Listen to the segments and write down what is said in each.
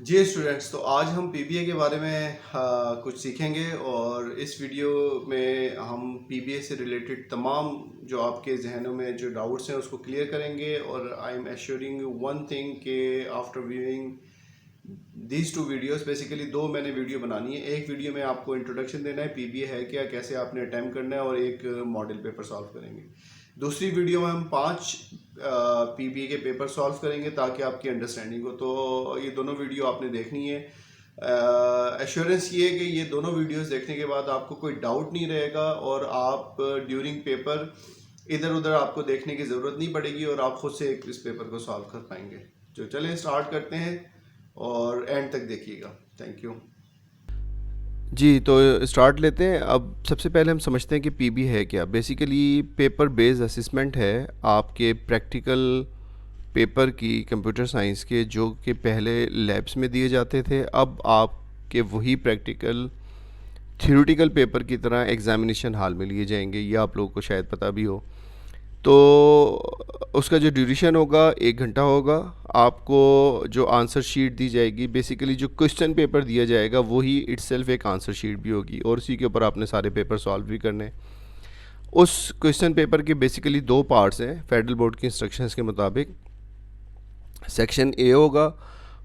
जी students, तो आज हम पीबीए के बारे में कुछ सीखेंगे और इस वीडियो में हम पीबीए से रिलेटेड तमाम जो आपके जहनों में जो डाउट्स हैं उसको क्लियर करेंगे। और I am assuring you one thing के after viewing these two videos, basically दो मैंने वीडियो बनानी है। एक वीडियो में आपको इंट्रोडक्शन देना है पीबीए है क्या, कैसे आपने अटैम्प्ट करना है, और एक मॉडल पेपर सॉल्व करेंगे। दूसरी वीडियो में हम 5 पीबीए के पेपर सॉल्व करेंगे ताकि आपकी अंडरस्टैंडिंग हो। तो ये दोनों वीडियो आपने देखनी है। एश्योरेंस ये है कि ये दोनों वीडियोस देखने के बाद आपको कोई डाउट नहीं रहेगा और आप ड्यूरिंग पेपर इधर उधर आपको देखने की ज़रूरत नहीं पड़ेगी और आप खुद से इस पेपर को सॉल्व कर पाएंगे। तो चलें स्टार्ट करते हैं और एंड तक देखिएगा। Thank you. जी, तो स्टार्ट लेते हैं। अब सबसे पहले हम समझते हैं कि पीबी है क्या। बेसिकली पेपर बेस्ड असेसमेंट है आपके प्रैक्टिकल पेपर की, कंप्यूटर साइंस के, जो कि पहले लैब्स में दिए जाते थे। अब आपके वही प्रैक्टिकल थ्योरेटिकल पेपर की तरह एग्ज़ामिनेशन हॉल में लिए जाएंगे। ये आप लोगों को शायद पता भी हो। तो उसका जो ड्यूरेशन होगा 1 घंटा होगा। आपको जो आंसर शीट दी जाएगी, बेसिकली जो क्वेश्चन पेपर दिया जाएगा वही इटसेल्फ एक आंसर शीट भी होगी और उसी के ऊपर आपने सारे पेपर सॉल्व भी करने हैं। उस क्वेश्चन पेपर के बेसिकली 2 पार्ट्स हैं फेडरल बोर्ड के इंस्ट्रक्शंस के मुताबिक। सेक्शन ए होगा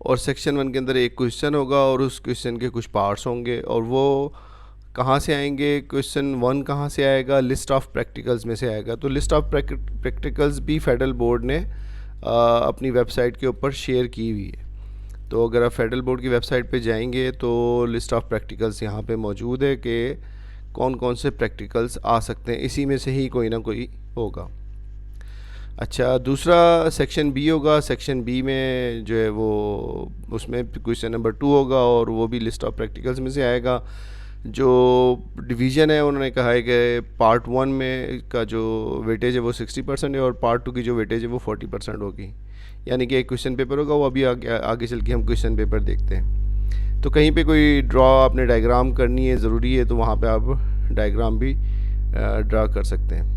और सेक्शन 1 के अंदर एक क्वेश्चन होगा और उस क्वेश्चन के कुछ पार्ट्स होंगे। और वो कहाँ से आएंगे, क्वेश्चन 1 कहाँ से आएगा, लिस्ट ऑफ प्रैक्टिकल्स में से आएगा। तो लिस्ट ऑफ प्रैक्टिकल्स भी फेडरल बोर्ड ने अपनी वेबसाइट के ऊपर शेयर की हुई है। तो अगर आप फेडरल बोर्ड की वेबसाइट पे जाएंगे तो लिस्ट ऑफ प्रैक्टिकल्स यहाँ पे मौजूद है कि कौन कौन से प्रैक्टिकल्स आ सकते हैं। इसी में से ही कोई ना कोई होगा। अच्छा, दूसरा सेक्शन बी होगा। सेक्शन बी में जो है वो उसमें क्वेश्चन नंबर 2 होगा और वो भी लिस्ट ऑफ प्रैक्टिकल्स में से आएगा। जो डिवीज़न है उन्होंने कहा है कि पार्ट 1 में का जो वेटेज है वो 60% है और पार्ट 2 की जो वेटेज है वो 40% होगी। यानी कि एक क्वेश्चन पेपर होगा, वो अभी आगे चल के हम क्वेश्चन पेपर देखते हैं। तो कहीं पे कोई ड्रॉ आपने डायग्राम करनी है, ज़रूरी है, तो वहाँ पे आप डायग्राम भी ड्रा कर सकते हैं।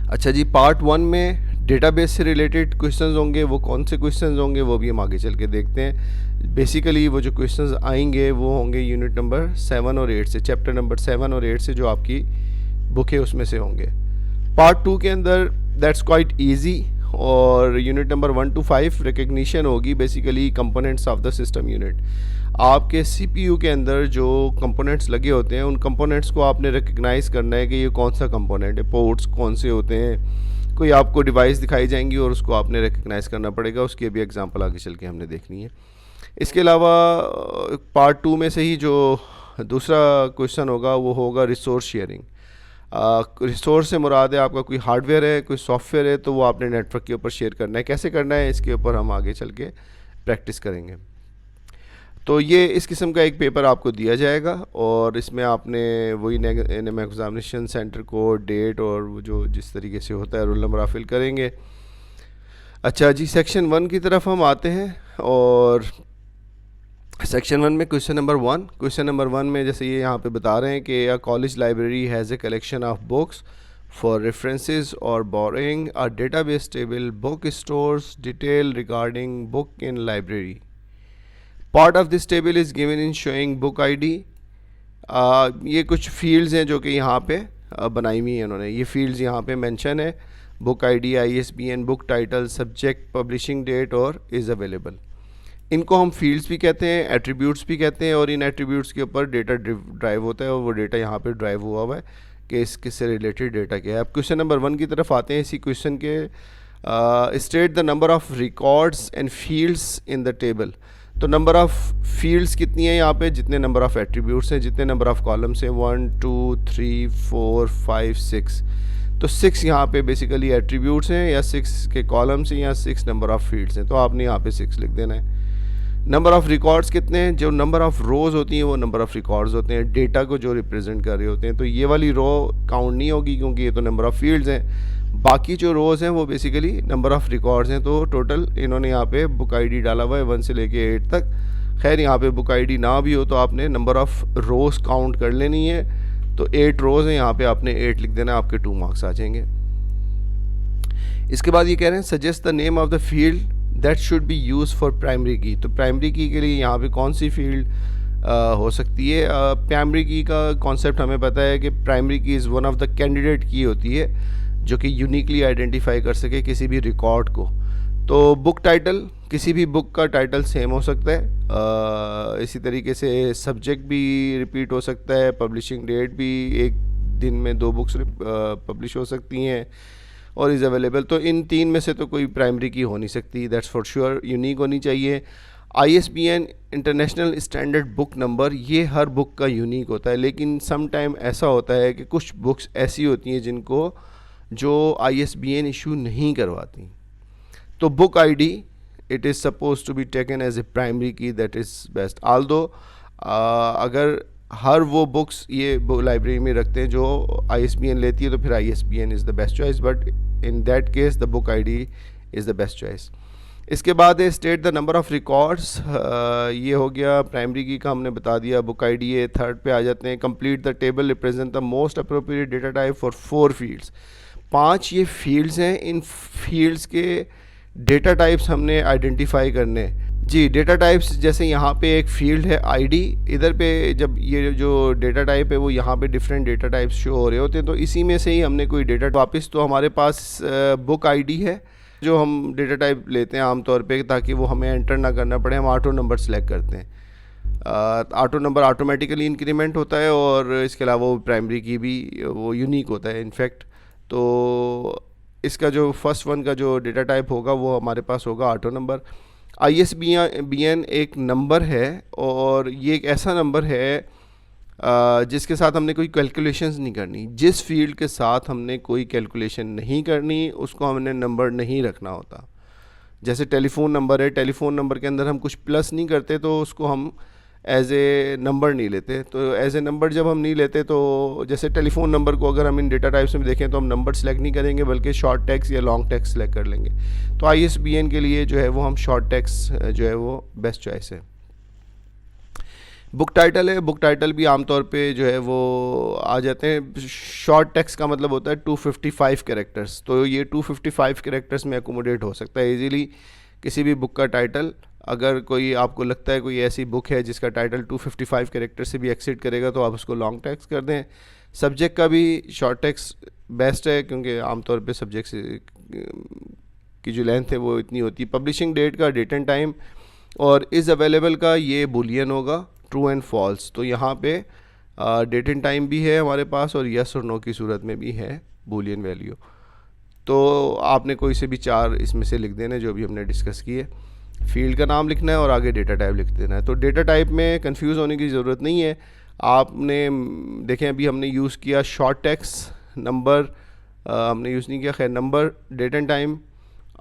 अच्छा जी, पार्ट 1 में डेटाबेस से रिलेटेड क्वेश्चंस होंगे। वो कौन से क्वेश्चंस होंगे वो भी हम आगे चल के देखते हैं। बेसिकली वो जो क्वेश्चंस आएंगे वो होंगे यूनिट नंबर 7 और 8 से, चैप्टर नंबर 7 और 8 से, जो आपकी बुक है उसमें से होंगे। पार्ट 2 के अंदर दैट्स क्वाइट ईजी और यूनिट नंबर 1 to 5 रिकग्निशन होगी। Basically components of the system unit, आपके सीपीयू के अंदर जो कंपोनेंट्स लगे होते हैं उन कंपोनेंट्स को आपने रिकग्नाइज़ करना है कि ये कौन सा कंपोनेंट है, पोर्ट्स कौन से होते हैं। कोई आपको डिवाइस दिखाई जाएंगी और उसको आपने रिकग्नाइज़ करना पड़ेगा। उसकी भी एग्जांपल आगे चल के हमने देखनी है। इसके अलावा पार्ट 2 में से ही जो दूसरा क्वेश्चन होगा वो होगा रिसोर्स शेयरिंग। रिसोर्स से मुराद है आपका कोई हार्डवेयर है, कोई सॉफ्टवेयर है, तो वो आपने नेटवर्क के ऊपर शेयर करना है। कैसे करना है इसके ऊपर हम आगे चल के प्रैक्टिस करेंगे। तो ये इस किस्म का एक पेपर आपको दिया जाएगा और इसमें आपने वही NM examination centre code, date और वो जो जिस तरीके से होता है रोल नंबर आप फिल करेंगे। अच्छा जी, सेक्शन 1 की तरफ हम आते हैं और सेक्शन 1 में क्वेश्चन नंबर 1। क्वेश्चन नंबर 1 में जैसे ये यहाँ पे बता रहे हैं कि a college library has a collection of books for references और boring a database table book stores detail regarding book in library. Part of this table is given in showing book ID. ये कुछ fields हैं जो कि यहाँ पे बनाई हुई हैं उन्होंने। ये फील्ड्स यहाँ पे मेंशन है, book ID, ISBN, book title, subject, publishing date और इज़ अवेलेबल। इनको हम फील्ड्स भी कहते हैं, एट्रीब्यूट्स भी कहते हैं और इन एट्रीब्यूट्स के ऊपर डेटा ड्राइव होता है और वो डेटा यहाँ पे ड्राइव हुआ है कि किससे रिलेटेड डेटा क्या है। अब क्वेश्चन नंबर 1 की तरफ आते हैं। इसी क्वेश्चन के state the number of records and fields in the table. तो नंबर ऑफ़ फील्ड्स कितनी है यहाँ पे, जितने नंबर ऑफ़ एट्रीब्यूट्स हैं, जितने नंबर ऑफ़ कॉलम्स हैं, 1 2 3 4 5 6। तो 6 यहाँ पे बेसिकली एट्रीब्यूट्स हैं या 6 के कॉलम्स हैं या 6 नंबर ऑफ़ फील्ड्स हैं। तो आपने यहाँ पे 6 लिख देना है। नंबर ऑफ़ रिकॉर्ड्स कितने हैं, जो नंबर ऑफ़ रोज़ होती हैं वो नंबर ऑफ़ रिकॉर्ड्स होते हैं, डेटा को जो रिप्रेजेंट कर रहे होते हैं। तो ये वाली रो काउंट नहीं होगी क्योंकि ये तो नंबर ऑफ़ फील्ड्स हैं। बाकी जो रोज़ हैं वो बेसिकली नंबर ऑफ़ रिकॉर्ड्स हैं। तो टोटल इन्होंने यहाँ पे बुक आईडी डाला हुआ है 1 से लेके 8 तक। खैर यहाँ पे बुक आईडी ना भी हो तो आपने नंबर ऑफ़ रोज़ काउंट कर लेनी है। तो 8 रोज़ हैं, यहाँ पे आपने 8 लिख देना, आपके 2 मार्क्स आ जाएंगे। इसके बाद ये कह रहे हैं suggest the name of the field that should be use for primary की। तो प्राइमरी की के लिए यहाँ पे कौन सी फील्ड हो सकती है? प्राइमरी की का कॉन्सेप्ट हमें पता है कि प्राइमरी की is one of the candidate की होती है जो कि यूनिकली आइडेंटिफाई कर सके किसी भी रिकॉर्ड को। तो बुक टाइटल, किसी भी बुक का टाइटल सेम हो सकता है। इसी तरीके से सब्जेक्ट भी रिपीट हो सकता है, पब्लिशिंग डेट भी, एक दिन में 2 बुक्स पब्लिश हो सकती हैं और इज़ अवेलेबल। तो इन 3 में से तो कोई प्राइमरी की हो नहीं सकती, दैट्स फॉर श्योर, यूनिक होनी चाहिए। ISBN international standard book number, ये हर बुक का यूनिक होता है, लेकिन सम टाइम ऐसा होता है कि कुछ बुक्स ऐसी होती हैं जिनको जो ISBN इशू नहीं करवाती। तो book ID, it is suppose to be taken as a primary key, that is best. Although अगर हर वो बुक्स ये लाइब्रेरी में रखते हैं जो ISBN लेती है तो फिर ISBN is the best choice, but in that case the book ID is the best choice. इसके बाद है state the number of records, ये हो गया प्राइमरी की का, हमने बता दिया। बुक ID है। थर्ड पे आ जाते हैं, complete the table represent the most appropriate data type for 4 fields. 5 ये फील्ड्स हैं, इन फील्ड्स के डेटा टाइप्स हमने आइडेंटिफाई करने हैं। जी, डेटा टाइप्स जैसे यहाँ पे एक फील्ड है ID, इधर पे जब ये जो डेटा टाइप है वो यहाँ पे डिफरेंट डेटा टाइप्स शो हो रहे होते हैं, तो इसी में से ही हमने कोई डेटा वापस, तो हमारे पास बुक ID है जो हम डेटा टाइप लेते हैं आमतौर पे ताकि वो हमें एंटर ना करना पड़े, हम ऑटो नंबर सेलेक्ट करते हैं। ऑटो नंबर ऑटोमेटिकली इंक्रीमेंट होता है और इसके अलावा वो प्राइमरी की भी वो यूनिक होता है इनफैक्ट। तो इसका जो फर्स्ट वन का जो डेटा टाइप होगा वो हमारे पास होगा ऑटो नंबर। ISBN एक नंबर है और ये एक ऐसा नंबर है जिसके साथ हमने कोई कैलकुलेशंस नहीं करनी। जिस फील्ड के साथ हमने कोई कैलकुलेशन नहीं करनी उसको हमने नंबर नहीं रखना होता। जैसे टेलीफोन नंबर है, टेलीफोन नंबर के अंदर हम कुछ प्लस नहीं करते तो उसको हम एज ए नंबर नहीं लेते। तो एज ए नंबर जब हम नहीं लेते तो जैसे टेलीफोन नंबर को अगर हम इन डेटा टाइप्स में देखें तो हम नंबर सेलेक्ट नहीं करेंगे बल्कि शॉर्ट टेक्स्ट या लॉन्ग टेक्स्ट सेलेक्ट कर लेंगे। तो ISBN के लिए जो है वो हम शॉर्ट टेक्स्ट जो है वो बेस्ट चॉइस है। बुक टाइटल है, बुक टाइटल भी आमतौर पे जो है वो आ जाते हैं। शॉर्ट टेक्स्ट का मतलब होता है 255 कैरेक्टर्स, तो ये 255 कैरेक्टर्स में अकोमोडेट हो सकता है इजीली किसी भी बुक का टाइटल। अगर कोई आपको लगता है कोई ऐसी बुक है जिसका टाइटल 255 कैरेक्टर से भी एक्सीड करेगा तो आप उसको लॉन्ग टेक्स्ट कर दें। सब्जेक्ट का भी शॉर्ट टेक्स्ट बेस्ट है क्योंकि आमतौर पे सब्जेक्ट की जो लेंथ है वो इतनी होती है। पब्लिशिंग डेट का डेट एंड टाइम और इज़ अवेलेबल का ये बूलियन होगा, ट्रू एंड फॉल्स। तो यहाँ पे डेट एंड टाइम भी है हमारे पास और यस और नो की सूरत में भी है बूलियन वैल्यू। तो आपने कोई से भी 4 इसमें से लिख देना जो भी हमने डिस्कस किए। फील्ड का नाम लिखना है और आगे डेटा टाइप लिख देना है। तो डेटा टाइप में कंफ्यूज होने की ज़रूरत नहीं है। आपने देखें अभी हमने यूज़ किया शॉर्ट टेक्स्ट, नंबर हमने यूज़ नहीं किया, खैर नंबर, डेट एंड टाइम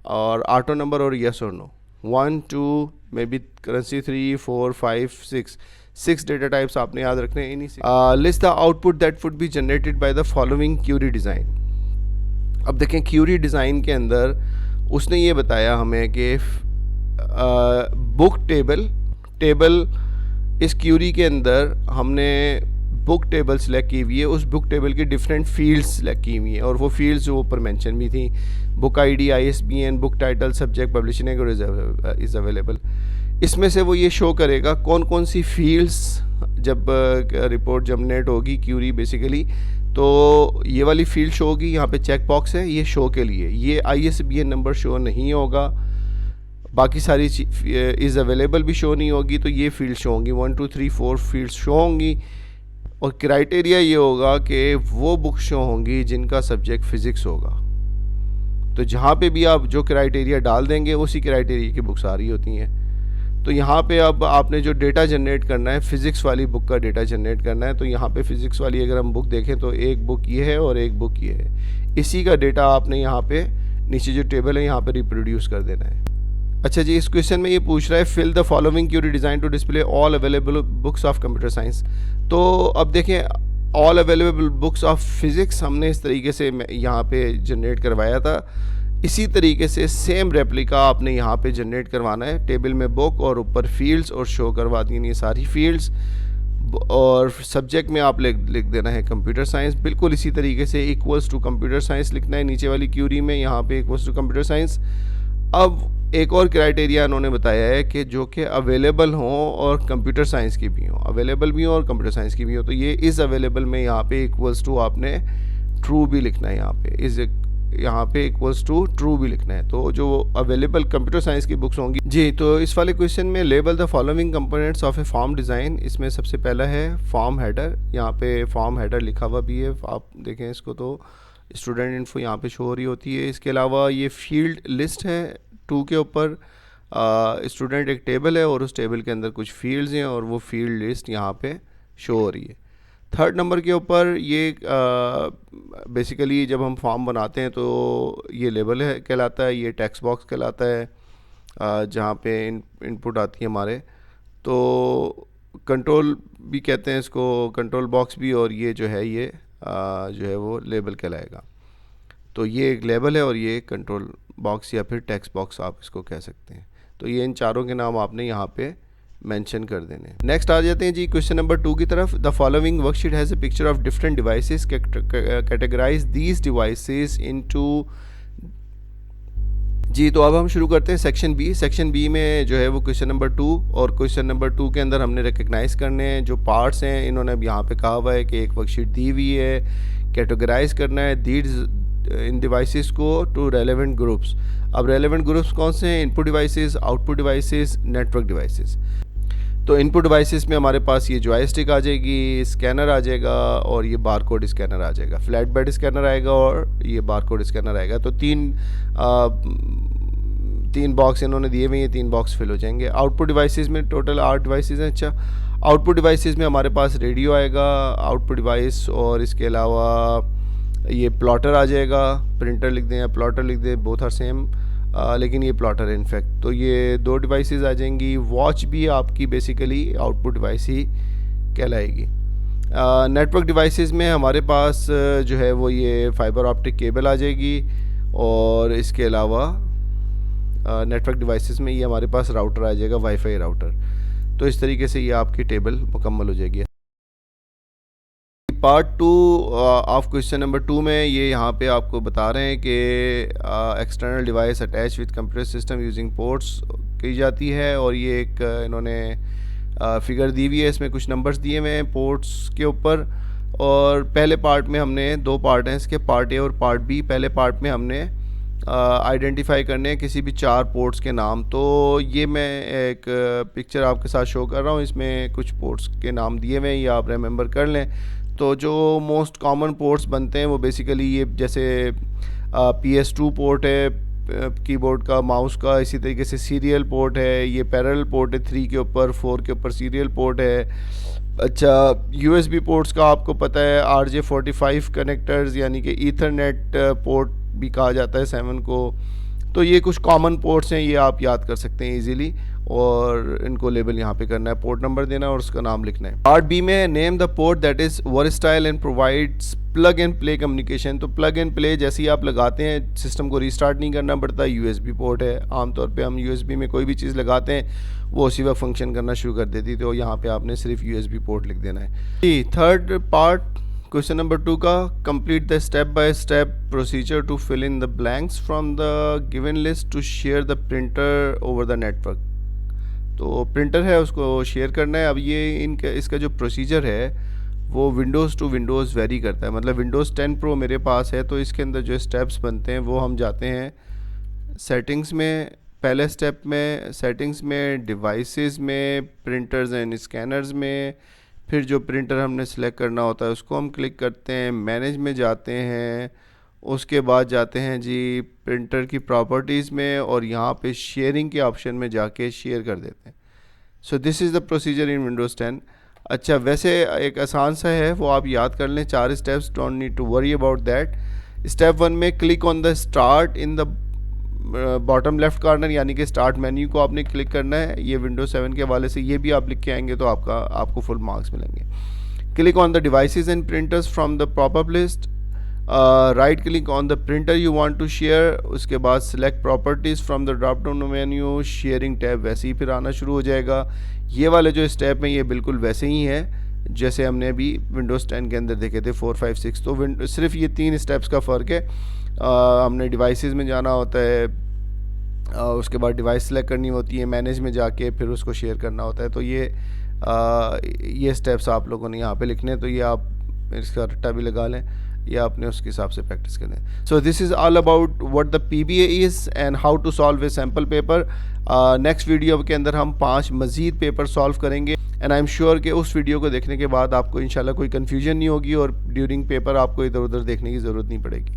और ऑटो नंबर और यस और no. 1 2 may be currency 3 4 5 6 data types आपने याद रखने हैं इन्हीं से। List the output that would be generated by the following query design. अब देखें क्यूरी डिज़ाइन के अंदर उसने ये बताया हमें कि बुक टेबल इस क्यूरी के अंदर हमने बुक टेबल सेलेक्ट की हुई है, उस बुक टेबल की डिफरेंट फील्ड्स सेलेक्ट की हुई हैं और वो फील्ड्स जो ऊपर मेंशन भी थी, book ID, ISBN, book title, subject, publishing और इज़ अवेलेबल। इसमें से वो ये शो करेगा कौन कौन सी फील्ड्स जब रिपोर्ट जनरेट होगी क्यूरी बेसिकली, तो ये वाली फील्ड शो होगी। यहाँ पे चेक बॉक्स है ये शो के लिए, ये ISBN नंबर शो नहीं होगा, बाकी सारी इज़ अवेलेबल भी शो नहीं होगी, तो ये फील्ड शो होंगी। 1 2 3 4 फील्ड शो होंगी और क्राइटेरिया ये होगा कि वो बुक शो होंगी जिनका सब्जेक्ट फ़िज़िक्स होगा। तो जहाँ पे भी आप जो क्राइटेरिया डाल देंगे उसी क्राइटेरिया की बुक्स आ रही होती हैं। तो यहाँ पे अब आपने जो डेटा जनरेट करना है, फ़िज़िक्स वाली बुक का डेटा जनरेट करना है, तो यहाँ पे फ़िज़िक्स वाली अगर हम बुक देखें तो एक बुक ये है और एक बुक ये है। इसी का डेटा आपने यहाँ पे नीचे जो टेबल है यहाँ पे रिप्रोड्यूस कर देना है। अच्छा जी, इस क्वेश्चन में ये पूछ रहा है fill the following query design to display all available books of computer science. तो अब देखें all available books of physics हमने इस तरीके से यहाँ पे जनरेट करवाया था। इसी तरीके से सेम रेप्लिका आपने यहाँ पे जनरेट करवाना है। टेबल में बुक और ऊपर फील्ड्स और शो करवा दी ये सारी फील्ड्स और सब्जेक्ट में आप लिख देना है कंप्यूटर साइंस। बिल्कुल इसी तरीके से इक्वल्स टू कंप्यूटर साइंस लिखना है नीचे वाली क्यूरी में, यहाँ पे इक्वल्स टू कंप्यूटर साइंस। अब एक और क्राइटेरिया उन्होंने बताया है कि जो कि अवेलेबल हों और कंप्यूटर साइंस की भी हों, अवेलेबल भी हों और कंप्यूटर साइंस की भी हो। तो ये इज़ अवेलेबल में यहाँ पे इक्वल्स टू आपने ट्रू भी लिखना है, यहाँ पे इक्वल्स टू ट्रू भी लिखना है। तो जो अवेलेबल कंप्यूटर साइंस की बुक्स होंगी जी। तो इस वाले क्वेश्चन में label the following components of A form design, इसमें सबसे पहला है फॉर्म हेडर। यहाँ पे फॉर्म हेडर लिखा हुआ भी है, आप देखें इसको तो स्टूडेंट इन्फो यहाँ पे शो हो रही होती है। इसके अलावा ये फील्ड लिस्ट है 2 के ऊपर, स्टूडेंट एक टेबल है और उस टेबल के अंदर कुछ फील्ड्स हैं और वो फील्ड लिस्ट यहाँ पे शो हो रही है। थर्ड नंबर के ऊपर ये बेसिकली जब हम फॉर्म बनाते हैं तो ये लेबल है कहलाता है, ये टेक्स्ट बॉक्स कहलाता है जहाँ पे इनपुट आती है हमारे, तो कंट्रोल भी कहते हैं इसको, कंट्रोल बॉक्स भी, और ये जो है ये जो है वो लेबल कहलाएगा। तो ये एक लेबल है और ये कंट्रोल बॉक्स या फिर टेक्स्ट बॉक्स आप इसको कह सकते हैं। तो ये इन चारों के नाम आपने यहाँ पे मेंशन कर देने। नेक्स्ट आ जाते हैं जी क्वेश्चन नंबर 2 की तरफ। The following worksheet has a picture of different devices, categorize these devices into G. तो अब हम शुरू करते हैं सेक्शन बी। सेक्शन बी में जो है वो क्वेश्चन नंबर 2, और क्वेश्चन नंबर 2 के अंदर हमने रिकग्नाइज करने हैं जो पार्ट्स हैं। इन्होंने अब यहाँ पे कहा हुआ है कि एक वर्कशीट दी हुई है, कैटेगराइज करना है दीज इन डिवाइसेस को टू रेलेवेंट ग्रुप्स। अब रेलेवेंट ग्रुप्स कौन से हैं? Input devices, output devices, network devices. तो इनपुट डिवाइसेस में हमारे पास ये जॉयस्टिक आ जाएगी, स्कैनर आ जाएगा और ये बारकोड स्कैनर आ जाएगा, फ्लैट बेड स्कैनर आएगा और ये बारकोड स्कैनर आएगा। तो तीन बॉक्स इन्होंने दिए हुए हैं, 3 बॉक्स फिल हो जाएंगे। आउटपुट डिवाइसेस में टोटल 8 डिवाइसेस हैं। अच्छा, आउटपुट डिवाइसेस में हमारे पास रेडियो आएगा आउटपुट डिवाइस, और इसके अलावा ये प्लॉटर आ जाएगा, प्रिंटर लिख दें या प्लॉटर लिख दें, बोथ आर सेम, लेकिन ये प्लॉटर है इनफैक्ट। तो ये 2 डिवाइसेस आ जाएंगी। वॉच भी आपकी बेसिकली आउटपुट डिवाइस ही कहलाएगी। नेटवर्क डिवाइसेस में हमारे पास जो है वो ये फाइबर ऑप्टिक केबल आ जाएगी, और इसके अलावा नेटवर्क डिवाइसेस में ये हमारे पास राउटर आ जाएगा, वाईफाई राउटर। तो इस तरीके से ये आपकी टेबल मुकम्मल हो जाएगी। पार्ट 2 ऑफ क्वेश्चन नंबर 2 में ये यहाँ पे आपको बता रहे हैं कि external device attach with computer system using ports की जाती है, और ये एक इन्होंने फिगर दी हुई है, इसमें कुछ नंबर्स दिए हुए हैं पोर्ट्स के ऊपर। और पहले पार्ट में हमने 2 पार्ट हैं इसके, पार्ट ए और पार्ट बी। पहले पार्ट में हमने आइडेंटिफाई करने हैं किसी भी 4 पोर्ट्स के नाम। तो ये मैं एक पिक्चर आपके साथ शो कर रहा हूँ, इसमें कुछ पोर्ट्स के नाम दिए हुए हैं, ये आप रिमेंबर कर लें। तो जो मोस्ट कॉमन पोर्ट्स बनते हैं वो बेसिकली ये जैसे PS2 पोर्ट है कीबोर्ड का, माउस का, इसी तरीके से सीरियल पोर्ट है, ये पैरेलल पोर्ट है 3 के ऊपर, 4 के ऊपर सीरियल पोर्ट है। अच्छा, USB पोर्ट्स का आपको पता है RJ45 कनेक्टर्स, यानी कि ईथरनेट पोर्ट भी कहा जाता है 7 को। तो ये कुछ कॉमन पोर्ट्स हैं, ये आप याद कर सकते हैं इजीली, और इनको लेबल यहाँ पे करना है, पोर्ट नंबर देना और उसका नाम लिखना है। पार्ट बी में name the port that is versatile and provides plug and play communication. तो प्लग एंड प्ले जैसे ही आप लगाते हैं, सिस्टम को रीस्टार्ट नहीं करना पड़ता, USB पोर्ट है। आमतौर पे हम USB में कोई भी चीज़ लगाते हैं वो उसी वक्त फंक्शन करना शुरू कर देती, तो यहाँ पे आपने सिर्फ USB पोर्ट लिख देना है जी। थर्ड पार्ट क्वेश्चन नंबर 2 का, complete the step by step procedure to fill in the blanks from the given list to share the printer over the network. तो प्रिंटर है उसको शेयर करना है। अब ये इसका जो प्रोसीजर है वो विंडोज़ टू विंडोज़ वेरी करता है। मतलब विंडोज़ 10 प्रो मेरे पास है, तो इसके अंदर जो स्टेप्स बनते हैं वो हम जाते हैं सेटिंग्स में, पहले स्टेप में सेटिंग्स में, डिवाइसेस में, प्रिंटर्स एंड स्कैनर्स में, फिर जो प्रिंटर हमने सेलेक्ट करना होता है उसको हम क्लिक करते हैं, मैनेज में जाते हैं, उसके बाद जाते हैं जी प्रिंटर की प्रॉपर्टीज़ में, और यहाँ पे शेयरिंग के ऑप्शन में जाके शेयर कर देते हैं। सो this is the procedure in Windows 10। अच्छा, वैसे एक आसान सा है, वो आप याद कर लें, 4 steps, don't need to worry about that. Step 1 में click on the start in the bottom left corner, यानी कि स्टार्ट मेन्यू को आपने क्लिक करना है। ये विंडोज़ 7 के हवाले से ये भी आप लिख के आएंगे तो आपको फुल मार्क्स मिलेंगे। Click on the devices and printers from the popup list, right click on the printer you want to share, उसके बाद select properties from the drop down menu, sharing tab वैसे ही फिर आना शुरू हो जाएगा। ये वाले जो स्टेप हैं ये बिल्कुल वैसे ही हैं जैसे हमने अभी विंडोज़ 10 के अंदर देखे थे 4, 5, 6। तो सिर्फ ये 3 स्टेप्स का फ़र्क है। हमने डिवाइसेस में जाना होता है, उसके बाद डिवाइस सेलेक्ट करनी होती है, मैनेज में जाके फिर उसको शेयर करना होता है। तो ये स्टेप्स आप लोगों ने यहाँ पे लिखने हैं, तो ये आप इसका रट्टा भी लगा लें या आपने उसके हिसाब से प्रैक्टिस करें। So this is all about what the PBA is and how to solve a sample paper. Next video के अंदर हम 5 मज़ीद पेपर सॉल्व करेंगे एंड आई एम श्योर कि उस वीडियो को देखने के बाद आपको इंशाल्लाह कोई कन्फ्यूजन नहीं होगी और ड्यूरिंग पेपर आपको इधर उधर देखने की ज़रूरत नहीं पड़ेगी।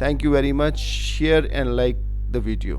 Thank you very much. Share and like the video.